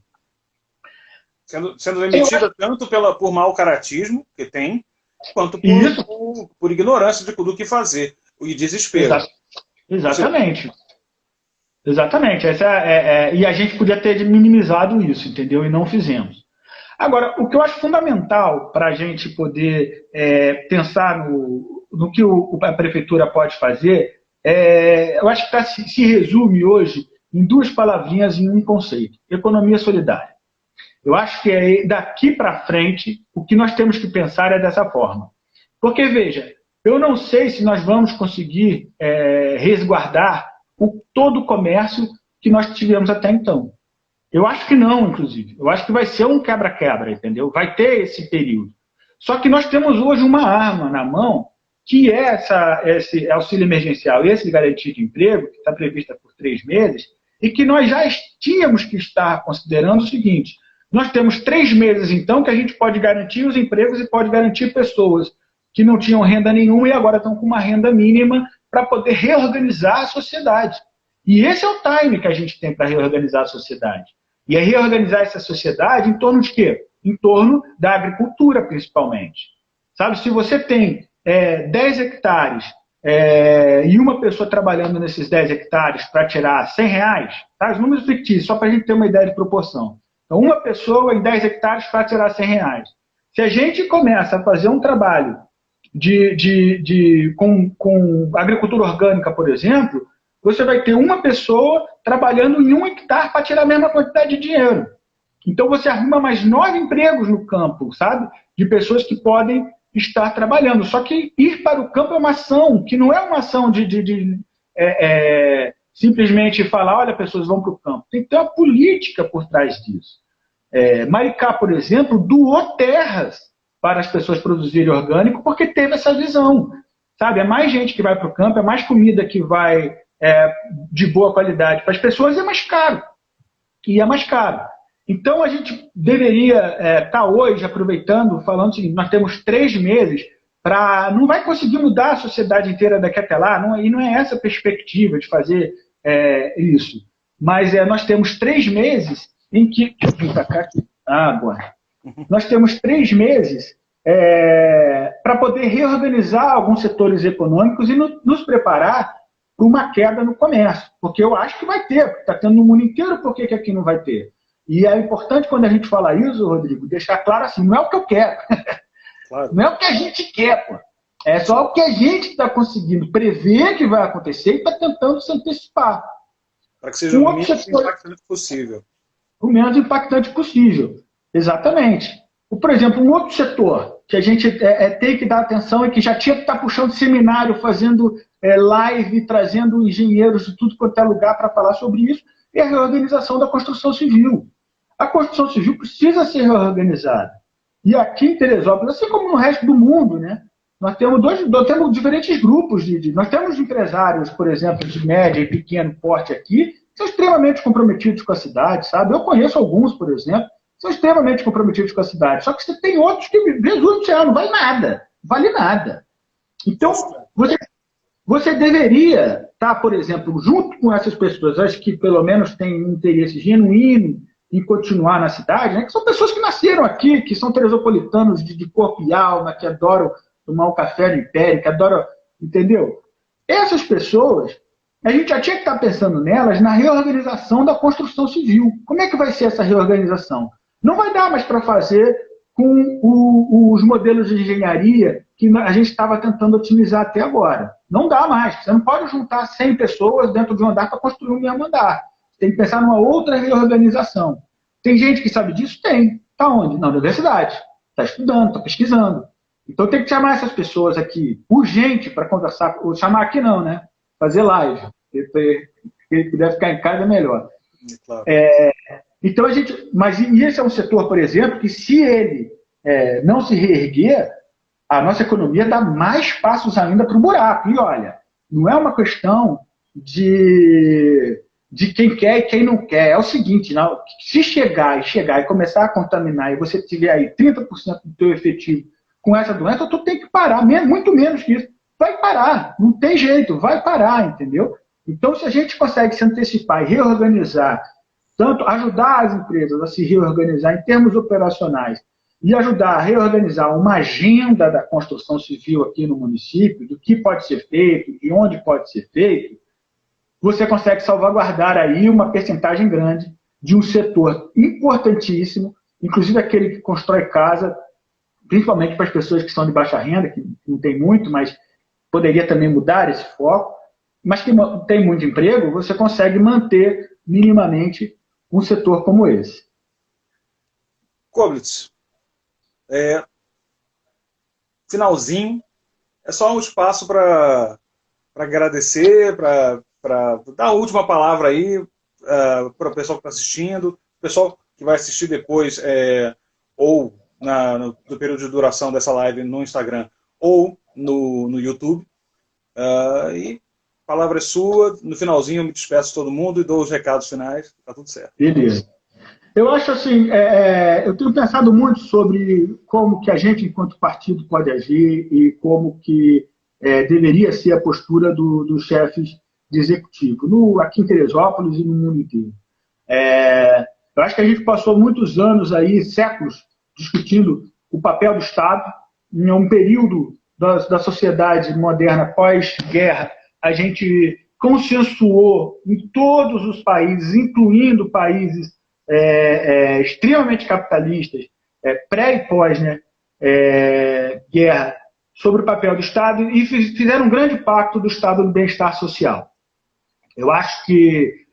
Sendo demitida tanto por mau caratismo, que tem, quanto por ignorância do que fazer, e desespero. Exatamente. Exatamente. E a gente podia ter minimizado isso, entendeu? E não fizemos. Agora, o que eu acho fundamental para a gente poder pensar no que a prefeitura pode fazer, eu acho que se resume hoje em duas palavrinhas em um conceito: economia solidária. Eu acho que daqui para frente o que nós temos que pensar é dessa forma. Porque, veja, eu não sei se nós vamos conseguir resguardar todo o comércio que nós tivemos até então. Eu acho que não, inclusive. Eu acho que vai ser um quebra-quebra, entendeu? Vai ter esse período. Só que nós temos hoje uma arma na mão, que é esse auxílio emergencial, esse de garantia de emprego, que está prevista por 3 meses, e que nós já tínhamos que estar considerando o seguinte: nós temos 3 meses, então, que a gente pode garantir os empregos e pode garantir pessoas que não tinham renda nenhuma e agora estão com uma renda mínima para poder reorganizar a sociedade. E esse é o time que a gente tem para reorganizar a sociedade. E é reorganizar essa sociedade em torno de quê? Em torno da agricultura, principalmente. Sabe, se você tem 10 hectares e uma pessoa trabalhando nesses 10 hectares para tirar R$100, tá? Os números fictícios, só para a gente ter uma ideia de proporção. Então, uma pessoa em 10 hectares para tirar R$100. Se a gente começa a fazer um trabalho com agricultura orgânica, por exemplo, você vai ter uma pessoa trabalhando em 1 hectare para tirar a mesma quantidade de dinheiro. Então você arruma mais 9 empregos no campo, sabe? De pessoas que podem estar trabalhando. Só que ir para o campo é uma ação, que não é uma ação de simplesmente falar, olha, pessoas vão para o campo. Tem que ter uma política por trás disso. Maricá, por exemplo, doou terras para as pessoas produzirem orgânico, porque teve essa visão. Sabe? É mais gente que vai para o campo, é mais comida que vai de boa qualidade para as pessoas, e é mais caro. E é mais caro. Então a gente deveria estar hoje aproveitando, falando o seguinte: nós temos 3 meses para... Não vai conseguir mudar a sociedade inteira daqui até lá, e não é essa a perspectiva de fazer isso. Mas nós temos 3 meses em que... Deixa eu vir para cá aqui. Agora. Nós temos 3 meses para poder reorganizar alguns setores econômicos e nos preparar para uma queda no comércio. Porque eu acho que vai ter, porque está tendo no mundo inteiro, por que aqui não vai ter? E é importante, quando a gente fala isso, Rodrigo, deixar claro assim: não é o que eu quero. Claro. Não é o que a gente quer, pô. É só o que a gente está conseguindo prever que vai acontecer e está tentando se antecipar. Para que seja o menos impactante possível. O menos impactante possível. Exatamente. Por exemplo, um outro setor que a gente tem que dar atenção e que já tinha que estar puxando seminário, fazendo live, trazendo engenheiros de tudo quanto é lugar para falar sobre isso, é a reorganização da construção civil. A construção civil precisa ser reorganizada. E aqui em Teresópolis, assim como no resto do mundo, né, nós temos diferentes grupos. Nós temos empresários, por exemplo, de médio e pequeno porte aqui, que são extremamente comprometidos com a cidade, sabe? Eu conheço alguns, por exemplo, são extremamente comprometidos com a cidade. Só que você tem outros que, Jesus do céu, não vale nada. Vale nada. Então, você deveria estar, por exemplo, junto com essas pessoas, acho que pelo menos têm um interesse genuíno em continuar na cidade, né? Que são pessoas que nasceram aqui, que são teresopolitanos de corpo e alma, que adoram tomar um café no Império, que adoram, entendeu? Essas pessoas, a gente já tinha que estar pensando nelas na reorganização da construção civil. Como é que vai ser essa reorganização? Não vai dar mais para fazer com os modelos de engenharia que a gente estava tentando otimizar até agora. Não dá mais. Você não pode juntar 100 pessoas dentro de um andar para construir um mesmo andar. Você tem que pensar numa outra reorganização. Tem gente que sabe disso? Tem. Está onde? Na universidade. Está estudando, está pesquisando. Então tem que chamar essas pessoas aqui, urgente, para conversar. Chamar aqui não, né? Fazer live. Ele puder ficar em casa é melhor. Claro. Então mas esse é um setor, por exemplo, que se ele não se reerguer, a nossa economia dá mais passos ainda para o buraco. E olha, não é uma questão de quem quer e quem não quer. É o seguinte, não, se chegar e começar a contaminar e você tiver aí 30% do teu efetivo com essa doença, tu tem que parar, muito menos que isso. Vai parar, não tem jeito, vai parar, entendeu? Então, se a gente consegue se antecipar e reorganizar, tanto ajudar as empresas a se reorganizar em termos operacionais e ajudar a reorganizar uma agenda da construção civil aqui no município, do que pode ser feito, de onde pode ser feito, você consegue salvaguardar aí uma percentagem grande de um setor importantíssimo, inclusive aquele que constrói casa, principalmente para as pessoas que são de baixa renda, que não tem muito, mas poderia também mudar esse foco, mas que tem muito emprego, você consegue manter minimamente um setor como esse. Koblitz, finalzinho, é só um espaço para agradecer, para dar a última palavra aí para o pessoal que está assistindo, o pessoal que vai assistir depois, ou no período de duração dessa live no Instagram, ou no YouTube. E a palavra é sua. No finalzinho eu me despeço de todo mundo e dou os recados finais. Tá tudo certo. Beleza. Eu acho assim, eu tenho pensado muito sobre como que a gente, enquanto partido, pode agir e como que deveria ser a postura dos chefes de executivo, aqui em Teresópolis e no mundo inteiro. Eu acho que a gente passou muitos anos aí, séculos, discutindo o papel do Estado em um período da sociedade moderna pós-guerra. A gente consensuou em todos os países, incluindo países extremamente capitalistas, pré e pós, né, guerra, sobre o papel do Estado e fizeram um grande pacto do Estado do bem-estar social. Eu acho que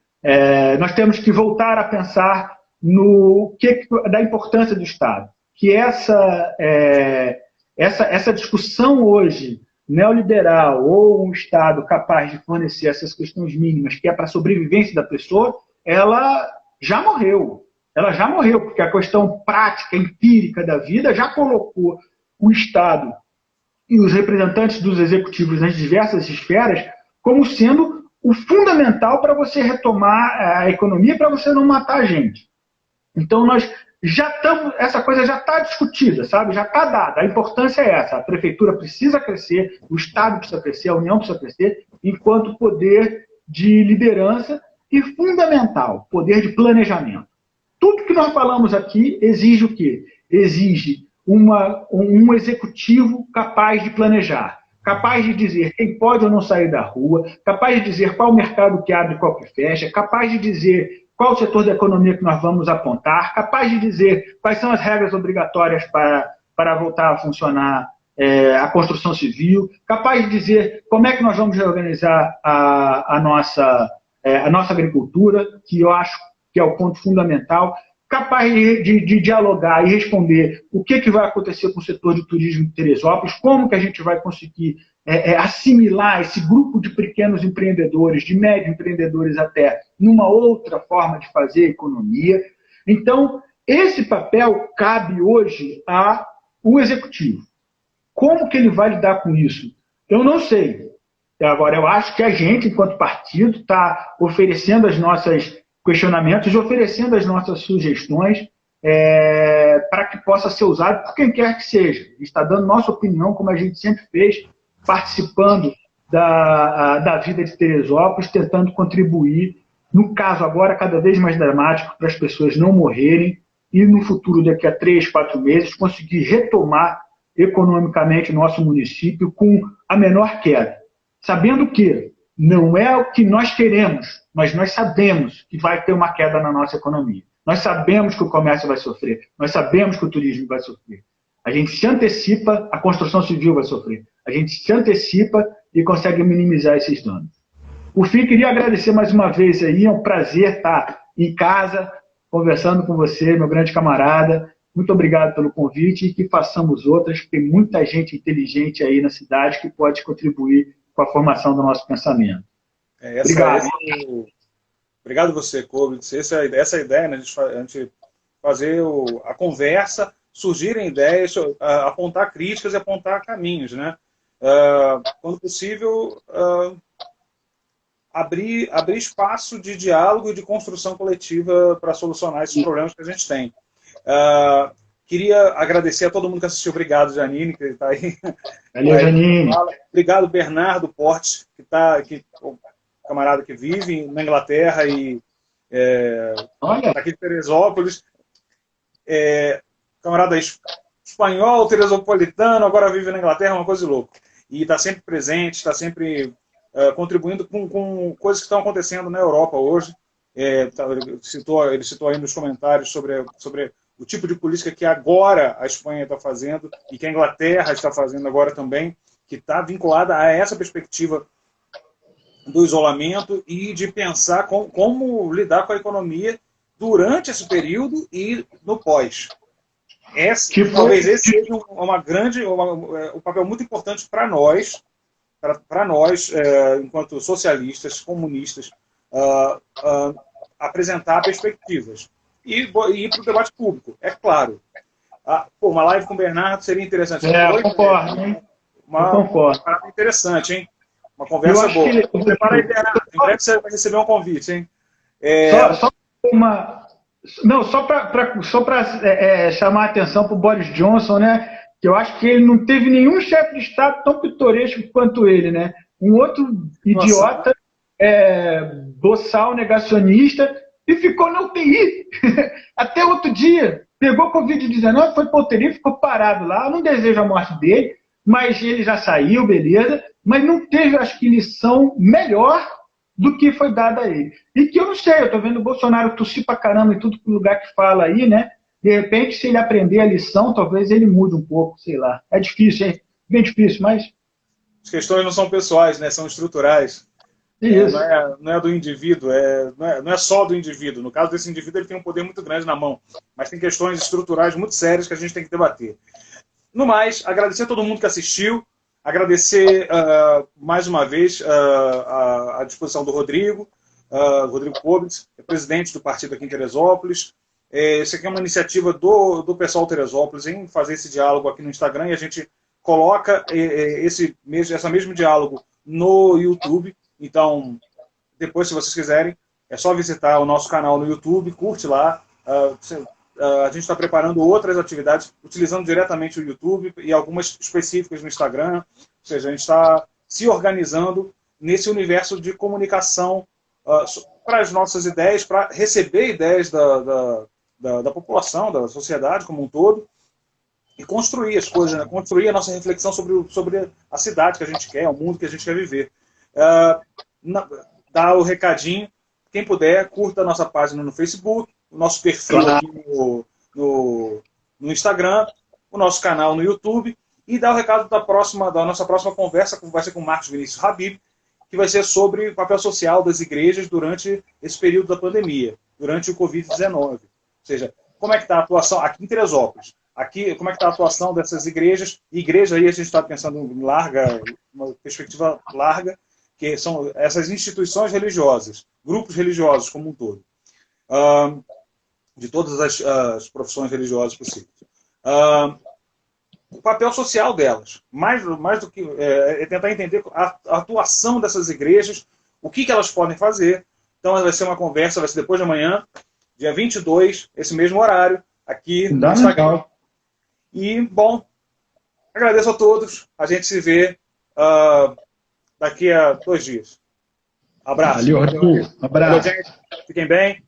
nós temos que voltar a pensar da importância do Estado, que essa discussão hoje neoliberal ou um Estado capaz de fornecer essas questões mínimas, que é para a sobrevivência da pessoa, ela já morreu. Ela já morreu, porque a questão prática, empírica da vida já colocou o Estado e os representantes dos executivos nas diversas esferas como sendo o fundamental para você retomar a economia, para você não matar a gente. Então, essa coisa já está discutida, sabe? Já está dada. A importância é essa. A prefeitura precisa crescer, o Estado precisa crescer, a União precisa crescer, enquanto poder de liderança e, fundamental, poder de planejamento. Tudo que nós falamos aqui exige o quê? Exige um executivo capaz de planejar, capaz de dizer quem pode ou não sair da rua, capaz de dizer qual mercado que abre e qual que fecha, capaz de dizer qual o setor da economia que nós vamos apontar, capaz de dizer quais são as regras obrigatórias para voltar a funcionar a construção civil, capaz de dizer como é que nós vamos reorganizar a nossa agricultura, que eu acho que é o ponto fundamental, capaz de dialogar e responder o que vai acontecer com o setor de turismo de Teresópolis, como que a gente vai conseguir assimilar esse grupo de pequenos empreendedores, de médios empreendedores até, numa outra forma de fazer economia. Então, esse papel cabe hoje ao executivo. Como que ele vai lidar com isso? Eu não sei. Agora, eu acho que a gente, enquanto partido, está oferecendo os nossos questionamentos e oferecendo as nossas sugestões para que possa ser usado por quem quer que seja. Está dando nossa opinião, como a gente sempre fez, participando da vida de Teresópolis, tentando contribuir, no caso agora cada vez mais dramático, para as pessoas não morrerem e no futuro, daqui a 3, 4 meses, conseguir retomar economicamente o nosso município com a menor queda. Sabendo que não é o que nós queremos, mas nós sabemos que vai ter uma queda na nossa economia. Nós sabemos que o comércio vai sofrer, nós sabemos que o turismo vai sofrer. A gente se antecipa, a construção civil vai sofrer. A gente se antecipa e consegue minimizar esses danos. Por fim, queria agradecer mais uma vez aí, é um prazer estar em casa, conversando com você, meu grande camarada. Muito obrigado pelo convite e que façamos outras. Tem muita gente inteligente aí na cidade que pode contribuir com a formação do nosso pensamento. Obrigado. Obrigado você, Koblenz. Essa ideia, né, a gente fazer a conversa, surgirem ideias, apontar críticas e apontar caminhos, né? Quando possível, abrir espaço de diálogo e de construção coletiva para solucionar esses problemas que a gente tem. Queria agradecer a todo mundo que assistiu. Obrigado, Janine, que está aí. Valeu, Janine. Obrigado, Bernardo Portes, o camarada que vive na Inglaterra e tá aqui de Teresópolis. Camarada espanhol, teresopolitano, agora vive na Inglaterra, uma coisa de louco. E está sempre presente, está sempre contribuindo com coisas que estão acontecendo na Europa hoje. Ele citou aí nos comentários sobre o tipo de política que agora a Espanha está fazendo e que a Inglaterra está fazendo agora também, que está vinculada a essa perspectiva do isolamento e de pensar como lidar com a economia durante esse período e no pós. Talvez esse seja um papel muito importante para nós, enquanto socialistas, comunistas, apresentar perspectivas e ir para o debate público, é claro. Uma live com o Bernardo seria interessante. Eu concordo, hein? Uma parada interessante, hein? Uma conversa boa. Prepara aí, Bernardo. Em breve você vai receber um convite, hein? Só para chamar a atenção para o Boris Johnson, né? Que eu acho que ele não teve nenhum chefe de Estado tão pitoresco quanto ele, né? Um outro idiota, boçal, negacionista, e ficou na UTI até outro dia. Pegou Covid-19, foi para a UTI, ficou parado lá. Eu não desejo a morte dele, mas ele já saiu, beleza. Mas não teve, acho que, lição melhor do que foi dada a ele. E que eu não sei, eu estou vendo o Bolsonaro tossir pra caramba em tudo lugar que fala aí, né? De repente, se ele aprender a lição, talvez ele mude um pouco, sei lá. É difícil, hein? Bem difícil, mas... As questões não são pessoais, né? São estruturais. Isso. Não é do indivíduo, não é só do indivíduo. No caso desse indivíduo, ele tem um poder muito grande na mão. Mas tem questões estruturais muito sérias que a gente tem que debater. No mais, agradecer a todo mundo que assistiu. Agradecer mais uma vez a disposição do Rodrigo Koblenz, presidente do partido aqui em Teresópolis. Isso aqui é uma iniciativa do pessoal de Teresópolis em fazer esse diálogo aqui no Instagram e a gente coloca esse mesmo diálogo no YouTube. Então, depois, se vocês quiserem, é só visitar o nosso canal no YouTube, curte lá. A gente está preparando outras atividades, utilizando diretamente o YouTube e algumas específicas no Instagram. Ou seja, a gente está se organizando nesse universo de comunicação para as nossas ideias, para receber ideias da população, da sociedade como um todo, e construir as coisas, né? Construir a nossa reflexão sobre a cidade que a gente quer, o mundo que a gente quer viver. Dá o recadinho, quem puder, curta a nossa página no Facebook, o nosso perfil aqui no Instagram, o nosso canal no YouTube, e dá o recado da nossa próxima conversa, que vai ser com o Marcos Vinícius Habib, que vai ser sobre o papel social das igrejas durante esse período da pandemia, durante o Covid-19. Ou seja, como é que está a atuação aqui em Teresópolis? Aqui, como é que está a atuação dessas igrejas? Igreja aí a gente está pensando em uma perspectiva larga, que são essas instituições religiosas, grupos religiosos como um todo, de todas as profissões religiosas possíveis. O papel social delas, mais do que tentar entender a atuação dessas igrejas, o que elas podem fazer. Então vai ser uma conversa, vai ser depois de amanhã, dia 22, esse mesmo horário, aqui no Instagram. E, bom, agradeço a todos. A gente se vê daqui a 2 dias. Abraço. Valeu, Rodrigo. Abraço. Valeu, gente. Fiquem bem.